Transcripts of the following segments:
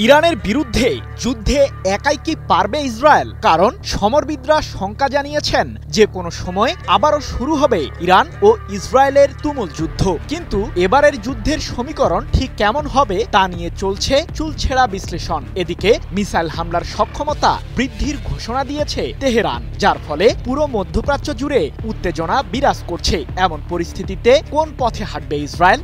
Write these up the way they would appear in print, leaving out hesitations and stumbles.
ইরানের বিরুদ্ধে যুদ্ধে একাই কি পারবে ইসরায়েল? কারণ সমরবিদরা শঙ্কা জানিয়েছেন যে কোনো সময় আবারও শুরু হবে ইরান ও ইসরায়েলের তুমুল যুদ্ধ। কিন্তু এবারের যুদ্ধের সমীকরণ ঠিক কেমন হবে তা নিয়ে চলছে চুলছেড়া বিশ্লেষণ। এদিকে মিসাইল হামলার সক্ষমতা বৃদ্ধির ঘোষণা দিয়েছে তেহরান, যার ফলে পুরো মধ্যপ্রাচ্য জুড়ে উত্তেজনা বিরাজ করছে। এমন পরিস্থিতিতে কোন পথে হাঁটবে ইসরায়েল?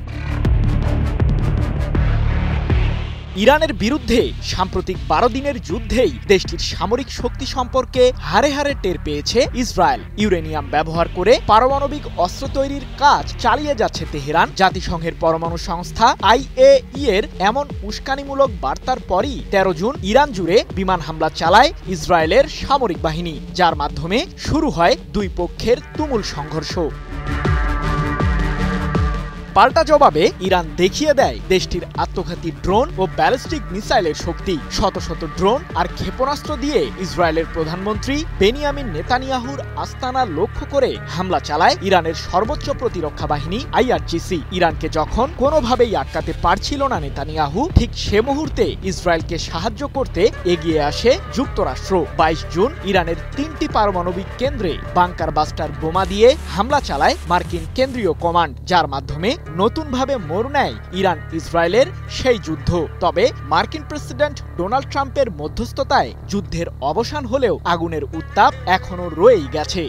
ইরানের বিরুদ্ধে সাম্প্রতিক 12 দিনের যুদ্ধেই দেশটির সামরিক শক্তি সম্পর্কে হারে হারে টের পেয়েছে ইসরায়েল। ইউরেনিয়াম ব্যবহার করে পারমাণবিক অস্ত্র তৈরির কাজ চালিয়ে যাচ্ছে তেহরান। জাতিসংঘের পরমাণু সংস্থা IAEA এর এমন উস্কানিমূলক বার্তার পরই 13 জুন ইরান জুড়ে বিমান হামলা চালায় ইসরায়েলের সামরিক বাহিনী, যার মাধ্যমে শুরু হয় দুই পক্ষের তুমুল সংঘর্ষ। পাল্টা জবাবে ইরান দেখিয়ে দেয় দেশটির আত্মঘাতী ড্রোন ও ব্যালিস্টিক মিসাইলের শক্তি। শত শত ড্রোন আর ক্ষেপণাস্ত্র দিয়ে ইসরায়েলের প্রধানমন্ত্রী বেনিয়ামিন নেতানিয়াহুর আস্তানা লক্ষ্য করে হামলা চালায় ইরানের সর্বোচ্চ প্রতিরক্ষা বাহিনী IRGC। ইরানকে যখন কোনোভাবেই আটকাতে পারছিল না নেতানিয়াহু, ঠিক সে মুহূর্তে ইসরায়েলকে সাহায্য করতে এগিয়ে আসে যুক্তরাষ্ট্র। 22 জুন ইরানের 3টি পারমাণবিক কেন্দ্রে বাংকার বাস্টার বোমা দিয়ে হামলা চালায় মার্কিন কেন্দ্রীয় কমান্ড, যার মাধ্যমে নতুনভাবে মোড় নেয় ইরান ইসরায়েলের সেই যুদ্ধ। তবে মার্কিন প্রেসিডেন্ট ডোনাল্ড ট্রাম্পের মধ্যস্থতায় যুদ্ধের অবসান হলেও আগুনের উত্তাপ এখনো রয়েই গেছে।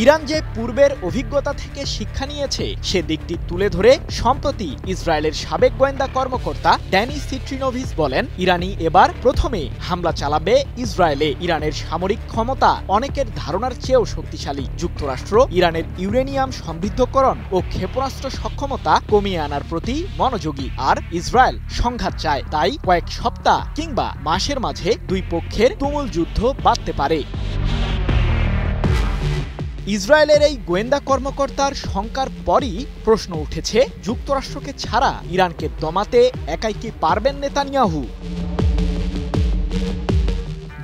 ইরান যে পূর্বের অভিজ্ঞতা থেকে শিক্ষা নিয়েছে সে দিকটি তুলে ধরে সম্প্রতি ইসরায়েলের সাবেক গোয়েন্দা কর্মকর্তা ড্যানি সিট্রিনোভিচ বলেন, ইরানি এবার প্রথমে হামলা চালাবে ইসরায়েলে। ইরানের সামরিক ক্ষমতা অনেকের ধারণার চেয়েও শক্তিশালী। যুক্তরাষ্ট্র ইরানের ইউরেনিয়াম সমৃদ্ধকরণ ও ক্ষেপণাস্ত্র সক্ষমতা কমিয়ে আনার প্রতি মনোযোগী, আর ইসরায়েল সংঘাত চায়। তাই কয়েক সপ্তাহ কিংবা মাসের মাঝে দুই পক্ষের তুমুল যুদ্ধ বাধতে পারে। ইসরায়েলের এই গোয়েন্দা কর্মকর্তার শঙ্কার পরই প্রশ্ন উঠেছে, যুক্তরাষ্ট্রকে ছাড়া ইরানকে দমাতে একাই কি পারবেন নেতানিয়াহু?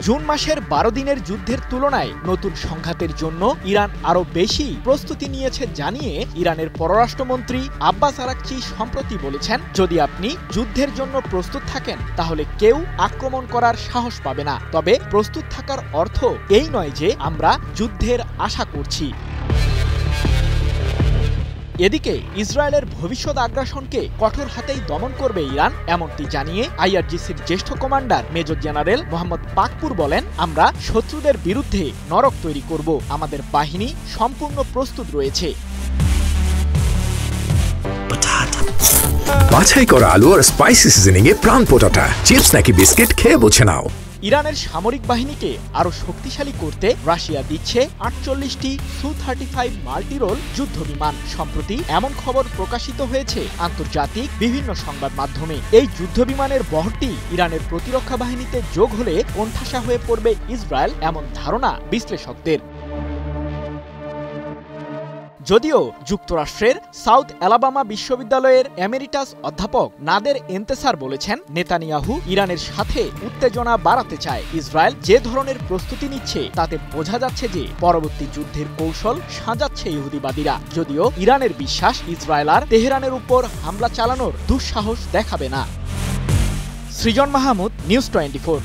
জুন মাসের 12 দিনের যুদ্ধের তুলনায় নতুন সংঘাতের জন্য ইরান আরও বেশি প্রস্তুতি নিয়েছে জানিয়ে ইরানের পররাষ্ট্রমন্ত্রী আব্বাস আরাকচি সম্প্রতি বলেছেন, যদি আপনি যুদ্ধের জন্য প্রস্তুত থাকেন তাহলে কেউ আক্রমণ করার সাহস পাবে না। তবে প্রস্তুত থাকার অর্থ এই নয় যে আমরা যুদ্ধের আশা করছি। এদিকে ইসরায়েলের ভবিষ্যৎ আগ্রাসনকে কঠোর হাতেই দমন করবে ইরান, এমনটি জানিয়ে IRGCর জ্যেষ্ঠ commander major general Mohammad Pakpour বলেন, আমরা শত্রুদের বিরুদ্ধে নরক তৈরি করব। আমাদের বাহিনী সম্পূর্ণ প্রস্তুত রয়েছে। বাছাই করা আলু আর স্পাইসি সিজনিং এ প্রাণ পোটাটা চিপস নাকি বিস্কিট খেয়ে বুঝে নাও। ইরানের সামরিক বাহিনীকে আরো শক্তিশালী করতে রাশিয়া দিচ্ছে 48টি Su-35 মাল্টিরোল যুদ্ধবিমান। সম্প্রতি এমন খবর প্রকাশিত হয়েছে আন্তর্জাতিক বিভিন্ন সংবাদ মাধ্যমে। এই যুদ্ধবিমানের বহরটি ইরানের প্রতিরক্ষা বাহিনীতে যোগ হলে কোণঠাসা হয়ে পড়বে ইসরায়েল, এমন ধারণা বিশ্লেষকদের। যদিও যুক্তরাষ্ট্রের সাউথ অ্যালাবামা বিশ্ববিদ্যালয়ের এমেরিটাস অধ্যাপক নাদের এন্তেসার বলেছেন, নেতানিয়াহু ইরানের সাথে উত্তেজনা বাড়াতে চায়। ইসরায়েল যে ধরনের প্রস্তুতি নিচ্ছে তাতে বোঝা যাচ্ছে যে পরবর্তী যুদ্ধের কৌশল সাজাচ্ছে ইহুদিবাদীরা। যদিও ইরানের বিশ্বাস ইসরায়েল আর তেহরানের উপর হামলা চালানোর দুঃসাহস দেখাবে না। সৃজন মাহমুদ, নিউজ 24।